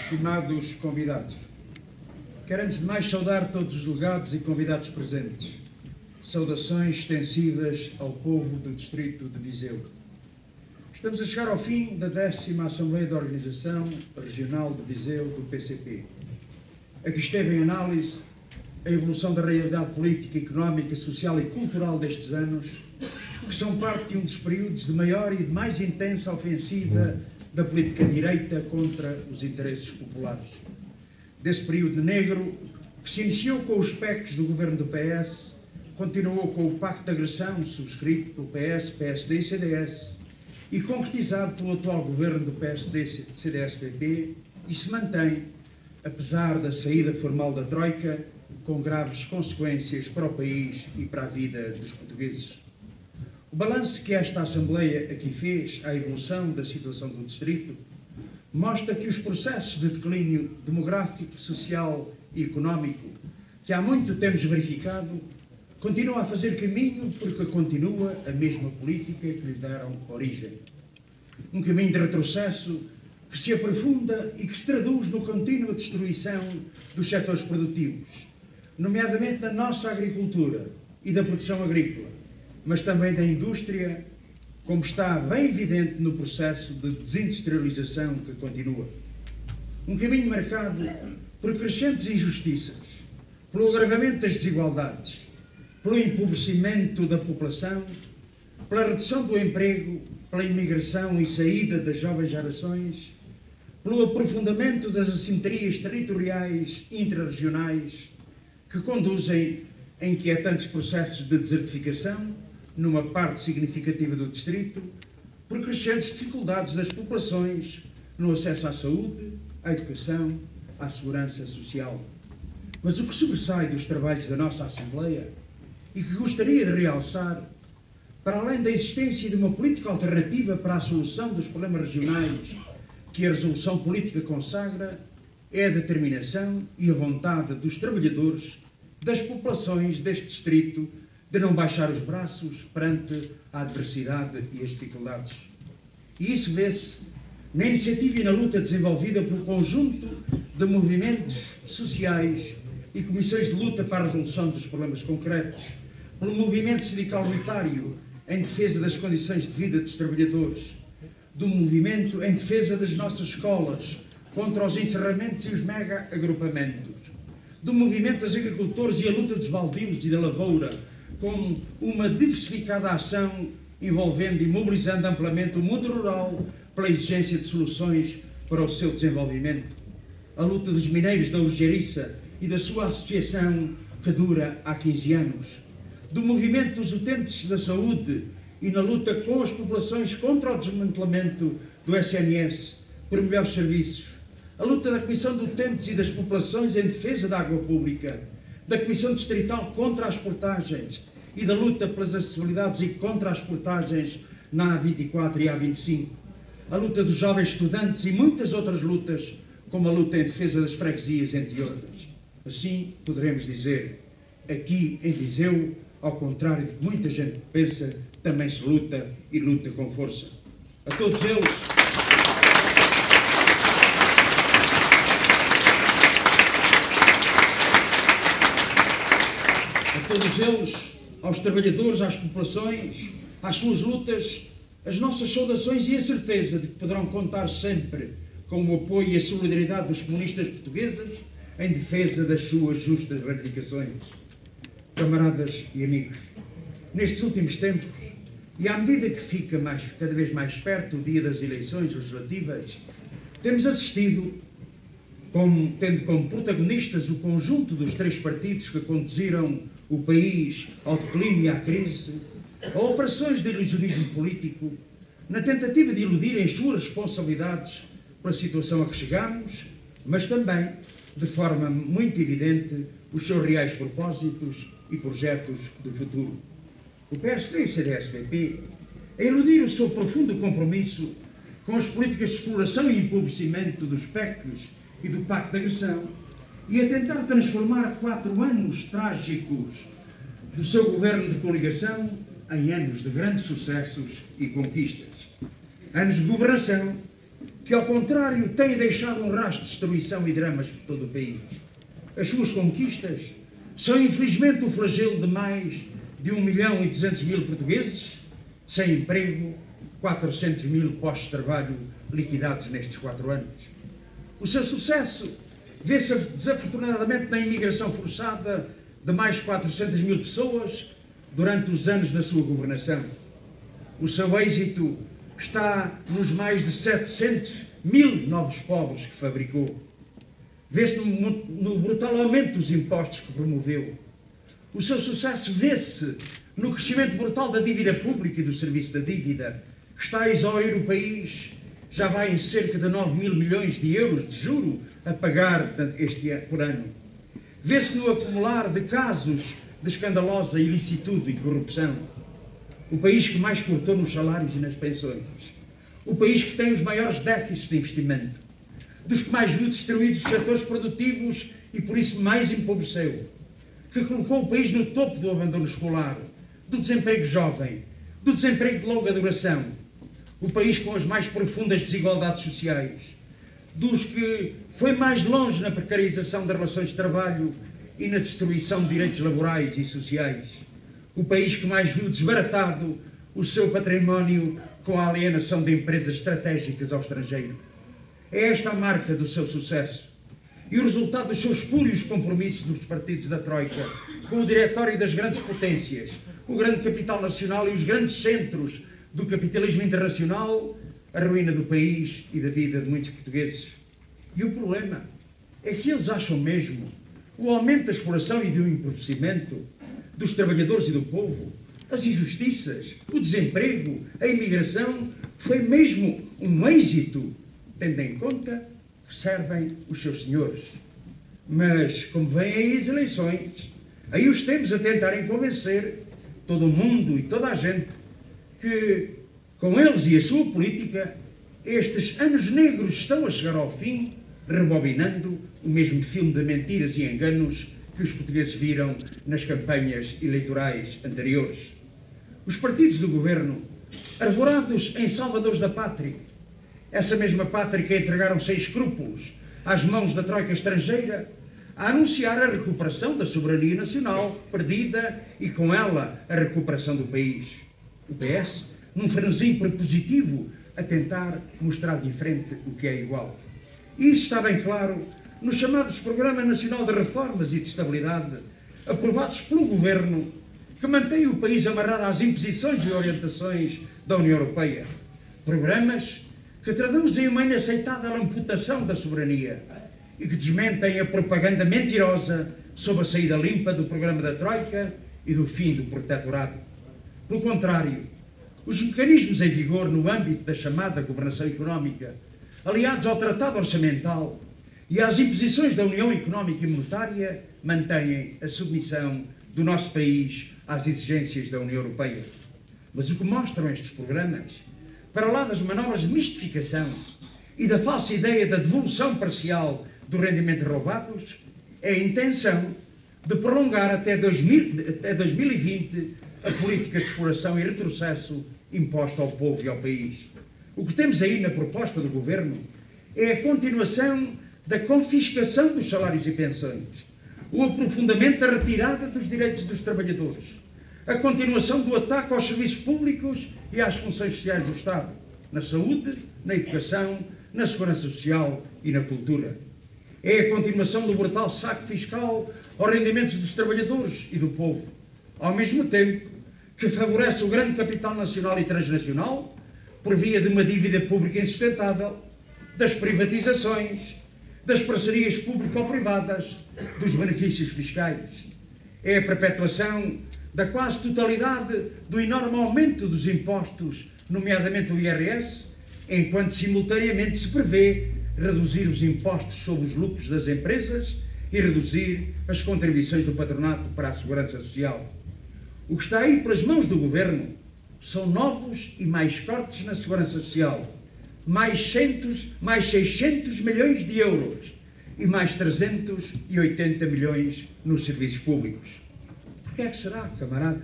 estimados convidados, quero antes de mais saudar todos os delegados e convidados presentes. Saudações extensivas ao povo do Distrito de Viseu. Estamos a chegar ao fim da 10ª Assembleia da Organização Regional de Viseu do PCP. Aqui esteve em análise a evolução da realidade política, económica, social e cultural destes anos, que são parte de um dos períodos de maior e de mais intensa ofensiva da política direita contra os interesses populares. Desse período negro, que se iniciou com os PECs do governo do PS, continuou com o pacto de agressão subscrito pelo PS, PSD e CDS e concretizado pelo atual governo do PSD, CDS-PP, e se mantém, apesar da saída formal da Troika, com graves consequências para o país e para a vida dos portugueses. O balanço que esta Assembleia aqui fez à evolução da situação do Distrito mostra que os processos de declínio demográfico, social e económico que há muito temos verificado continuam a fazer caminho porque continua a mesma política que lhe deram origem. Um caminho de retrocesso que se aprofunda e que se traduz no contínua destruição dos setores produtivos, nomeadamente da nossa agricultura e da produção agrícola, mas também da indústria, como está bem evidente no processo de desindustrialização que continua. Um caminho marcado por crescentes injustiças, pelo agravamento das desigualdades, pelo empobrecimento da população, pela redução do emprego, pela imigração e saída das jovens gerações, pelo aprofundamento das assimetrias territoriais e intrarregionais que conduzem a inquietantes processos de desertificação numa parte significativa do distrito, por crescentes dificuldades das populações no acesso à saúde, à educação, à segurança social. Mas o que sobressai dos trabalhos da nossa Assembleia e que gostaria de realçar, para além da existência de uma política alternativa para a solução dos problemas regionais que a resolução política consagra, é a determinação e a vontade dos trabalhadores, das populações deste distrito, de não baixar os braços perante a adversidade e as dificuldades. E isso vê-se na iniciativa e na luta desenvolvida pelo conjunto de movimentos sociais e comissões de luta para a resolução dos problemas concretos, pelo movimento sindical unitário em defesa das condições de vida dos trabalhadores, do movimento em defesa das nossas escolas contra os encerramentos e os mega-agrupamentos, do movimento dos agricultores e a luta dos baldios e da lavoura, com uma diversificada ação envolvendo e mobilizando amplamente o mundo rural pela exigência de soluções para o seu desenvolvimento. A luta dos mineiros da Urgeriça e da sua associação que dura há 15 anos. Do movimento dos utentes da saúde e na luta com as populações contra o desmantelamento do SNS por melhores serviços. A luta da Comissão de Utentes e das populações em defesa da água pública, da Comissão Distrital contra as portagens e da luta pelas acessibilidades e contra as portagens na A24 e A25. A luta dos jovens estudantes e muitas outras lutas, como a luta em defesa das freguesias, entre outras. Assim, poderemos dizer, aqui em Viseu, ao contrário de que muita gente pensa, também se luta e luta com força. A todos eles, aos trabalhadores, às populações, às suas lutas, as nossas saudações e a certeza de que poderão contar sempre com o apoio e a solidariedade dos comunistas portugueses em defesa das suas justas reivindicações. Camaradas e amigos, nestes últimos tempos, e à medida que fica cada vez mais perto o dia das eleições legislativas, temos assistido, tendo como protagonistas o conjunto dos 3 partidos que conduziram o país ao declínio e à crise, a operações de ilusionismo político, na tentativa de eludirem as suas responsabilidades pela situação a que chegamos, mas também, de forma muito evidente, os seus reais propósitos e projetos do futuro. O PSD e o CDS-PP, a eludir o seu profundo compromisso com as políticas de exploração e empobrecimento dos PECs e do Pacto de Agressão, e a tentar transformar 4 anos trágicos do seu governo de coligação em anos de grandes sucessos e conquistas. Anos de governação que, ao contrário, têm deixado um rastro de destruição e dramas por todo o país. As suas conquistas são, infelizmente, o flagelo de mais de 1.200.000 portugueses sem emprego, 400.000 postos de trabalho liquidados nestes 4 anos. O seu sucesso vê-se, desafortunadamente, na imigração forçada de mais de 400.000 pessoas durante os anos da sua governação. O seu êxito está nos mais de 700.000 novos pobres que fabricou. Vê-se no brutal aumento dos impostos que promoveu. O seu sucesso vê-se no crescimento brutal da dívida pública e do serviço da dívida, que está a exaurir o país. Já vai em cerca de 9.000 milhões de euros de juro a pagar por ano. Vê-se no acumular de casos de escandalosa ilicitude e corrupção. O país que mais cortou nos salários e nas pensões. O país que tem os maiores déficits de investimento. Dos que mais viu destruídos os setores produtivos e por isso mais empobreceu. Que colocou o país no topo do abandono escolar, do desemprego jovem, do desemprego de longa duração. O país com as mais profundas desigualdades sociais. Dos que foi mais longe na precarização das relações de trabalho e na destruição de direitos laborais e sociais. O país que mais viu desbaratado o seu património com a alienação de empresas estratégicas ao estrangeiro. É esta a marca do seu sucesso e o resultado dos seus espúrios compromissos dos partidos da Troika com o diretório das grandes potências, o grande capital nacional e os grandes centros do capitalismo internacional, a ruína do país e da vida de muitos portugueses. E o problema é que eles acham mesmo o aumento da exploração e do empobrecimento dos trabalhadores e do povo, as injustiças, o desemprego, a imigração, foi mesmo um êxito, tendo em conta que servem os seus senhores. Mas, como vêm aí as eleições, aí os temos a tentarem convencer todo o mundo e toda a gente que, com eles e a sua política, estes anos negros estão a chegar ao fim, rebobinando o mesmo filme de mentiras e enganos que os portugueses viram nas campanhas eleitorais anteriores. Os partidos do governo, arvorados em salvadores da pátria, essa mesma pátria que entregaram sem escrúpulos às mãos da troika estrangeira, a anunciar a recuperação da soberania nacional perdida e, com ela, a recuperação do país. O PS, num frenesi propositivo, a tentar mostrar diferente o que é igual. E isso está bem claro nos chamados Programa Nacional de Reformas e de Estabilidade, aprovados pelo Governo, que mantém o país amarrado às imposições e orientações da União Europeia. Programas que traduzem uma inaceitável amputação da soberania e que desmentem a propaganda mentirosa sobre a saída limpa do programa da Troika e do fim do protetorado. Pelo contrário, os mecanismos em vigor no âmbito da chamada governação económica, aliados ao Tratado Orçamental e às imposições da União Económica e Monetária, mantêm a submissão do nosso país às exigências da União Europeia. Mas o que mostram estes programas, para lá das manobras de mistificação e da falsa ideia da devolução parcial dos rendimentos roubados, é a intenção de prolongar até 2020 a política de exploração e retrocesso imposta ao povo e ao país. O que temos aí na proposta do Governo é a continuação da confiscação dos salários e pensões, o aprofundamento da retirada dos direitos dos trabalhadores, a continuação do ataque aos serviços públicos e às funções sociais do Estado, na saúde, na educação, na segurança social e na cultura. É a continuação do brutal saque fiscal aos rendimentos dos trabalhadores e do povo, ao mesmo tempo que favorece o grande capital nacional e transnacional por via de uma dívida pública insustentável, das privatizações, das parcerias público-privadas, dos benefícios fiscais. É a perpetuação da quase totalidade do enorme aumento dos impostos, nomeadamente o IRS, enquanto simultaneamente se prevê reduzir os impostos sobre os lucros das empresas e reduzir as contribuições do patronato para a segurança social. O que está aí pelas mãos do Governo são novos e mais cortes na segurança social, mais 600 milhões de euros e mais 380 milhões nos serviços públicos. Porquê é que será, camaradas,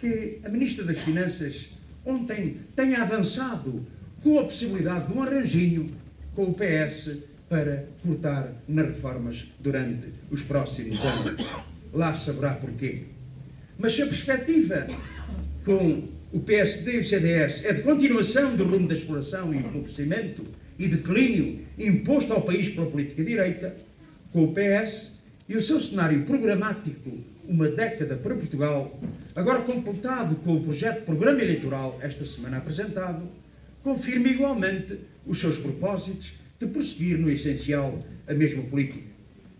que a Ministra das Finanças ontem tenha avançado com a possibilidade de um arranjinho com o PS para cortar nas reformas durante os próximos anos. Lá saberá porquê. Mas se a perspectiva com o PSD e o CDS é de continuação do rumo da exploração e empobrecimento e declínio imposto ao país pela política direita, com o PS e o seu cenário programático, uma década para Portugal, agora completado com o projeto de programa eleitoral esta semana apresentado, confirma igualmente os seus propósitos de prosseguir no essencial a mesma política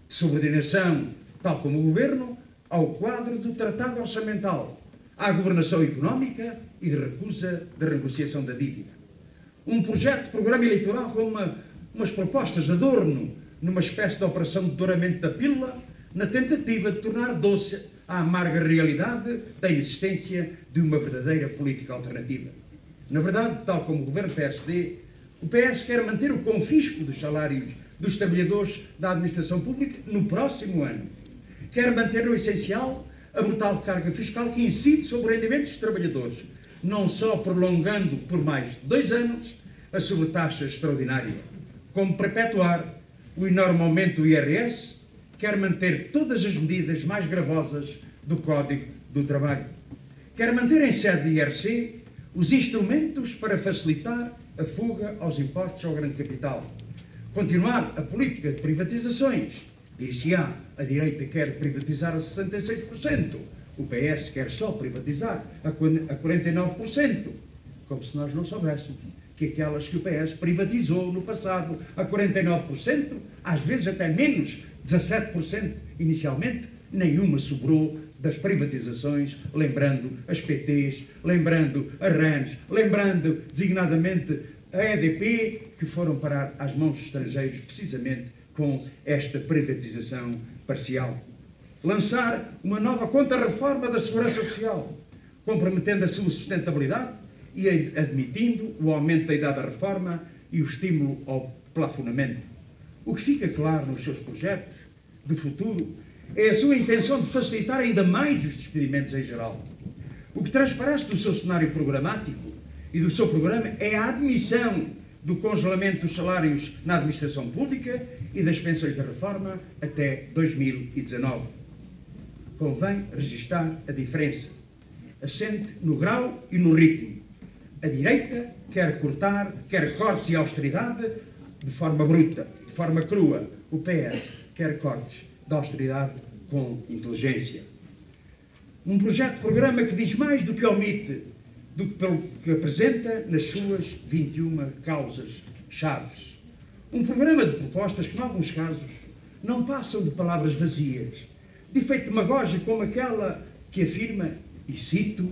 de subordinação, tal como o Governo, ao quadro do Tratado Orçamental, à governação económica e de recusa da renegociação da dívida. Um projeto de programa eleitoral com umas propostas de adorno numa espécie de operação de douramento da pílula, na tentativa de tornar doce a amarga realidade da existência de uma verdadeira política alternativa. Na verdade, tal como o governo PSD, o PS quer manter o confisco dos salários dos trabalhadores da administração pública no próximo ano. Quer manter no essencial a brutal carga fiscal que incide sobre o rendimento dos trabalhadores, não só prolongando por mais 2 anos a sobretaxa extraordinária, como perpetuar o enorme aumento do IRS, quer manter todas as medidas mais gravosas do Código do Trabalho. Quer manter em sede de IRC os instrumentos para facilitar a fuga aos impostos ao grande capital. Continuar a política de privatizações. Dir-se-á, a direita quer privatizar a 66%, o PS quer só privatizar a 49%, como se nós não soubéssemos que aquelas que o PS privatizou no passado a 49%, às vezes até menos, 17% inicialmente, nenhuma sobrou das privatizações, lembrando as PTs, lembrando a RANs, lembrando designadamente a EDP, que foram parar às mãos dos estrangeiros precisamente com esta privatização parcial. Lançar uma nova contra-reforma da Segurança Social, comprometendo a sua sustentabilidade e admitindo o aumento da idade da reforma e o estímulo ao plafonamento. O que fica claro nos seus projetos de futuro é a sua intenção de facilitar ainda mais os despedimentos em geral. O que transparece do seu cenário programático e do seu programa é a admissão do congelamento dos salários na administração pública e das pensões de reforma até 2019. Convém registar a diferença, assente no grau e no ritmo. A direita quer cortar, quer cortes e austeridade de forma bruta, de forma crua. O PS quer cortes de austeridade com inteligência. Um projeto de programa que diz mais do que omite, do que pelo que apresenta nas suas 21 causas-chaves. Um programa de propostas que, em alguns casos, não passam de palavras vazias, de efeito demagógico, como aquela que afirma, e cito,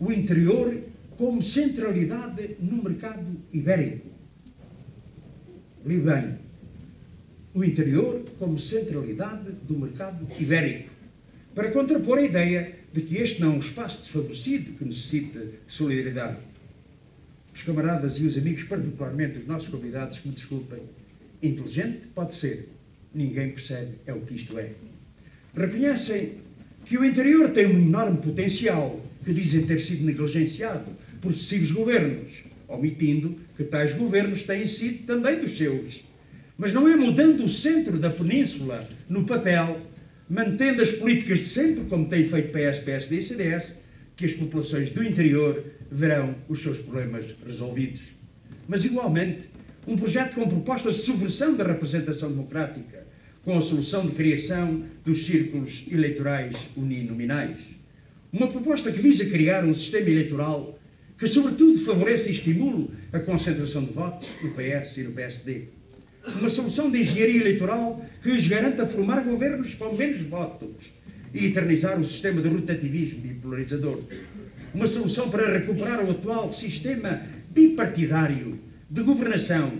o interior como centralidade no mercado ibérico. Li bem. O interior como centralidade do mercado ibérico, para contrapor a ideia de que este não é um espaço desfavorecido que necessita de solidariedade. Os camaradas e os amigos, particularmente os nossos convidados, que me desculpem, inteligente pode ser, ninguém percebe é o que isto é. Reconhecem que o interior tem um enorme potencial que dizem ter sido negligenciado por sucessivos governos, omitindo que tais governos têm sido também dos seus. Mas não é mudando o centro da península no papel, mantendo as políticas de sempre, como tem feito PS, PSD e CDS, que as populações do interior verão os seus problemas resolvidos. Mas, igualmente, um projeto com propostas de subversão da representação democrática, com a solução de criação dos círculos eleitorais uninominais. Uma proposta que visa criar um sistema eleitoral que, sobretudo, favoreça e estimule a concentração de votos no PS e no PSD. Uma solução de engenharia eleitoral que lhes garanta formar governos com menos votos e eternizar o sistema de rotativismo e polarizador. Uma solução para recuperar o atual sistema bipartidário de governação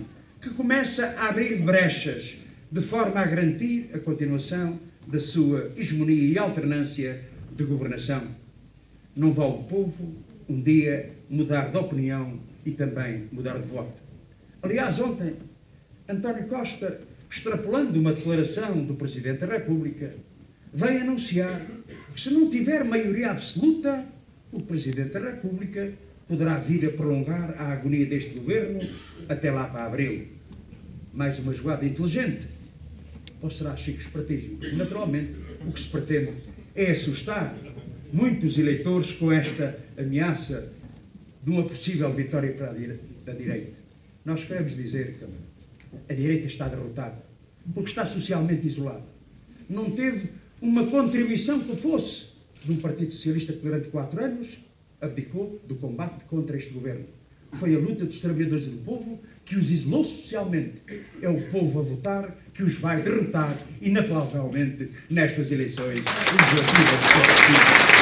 que começa a abrir brechas de forma a garantir a continuação da sua hegemonia e alternância de governação. Não vale o povo um dia mudar de opinião e também mudar de voto. Aliás, ontem, António Costa, extrapolando uma declaração do Presidente da República, veio anunciar que, se não tiver maioria absoluta, o Presidente da República poderá vir a prolongar a agonia deste governo até lá para abril. Mais uma jogada inteligente? Ou será chico espertismo? Naturalmente, o que se pretende é assustar muitos eleitores com esta ameaça de uma possível vitória da direita. Nós queremos dizer que a direita está derrotada, porque está socialmente isolada. Não teve uma contribuição que fosse de um Partido Socialista que durante 4 anos abdicou do combate contra este governo. Foi a luta dos trabalhadores e do povo que os isolou socialmente. É o povo a votar que os vai derrotar, inapelavelmente, nestas eleições legislativas.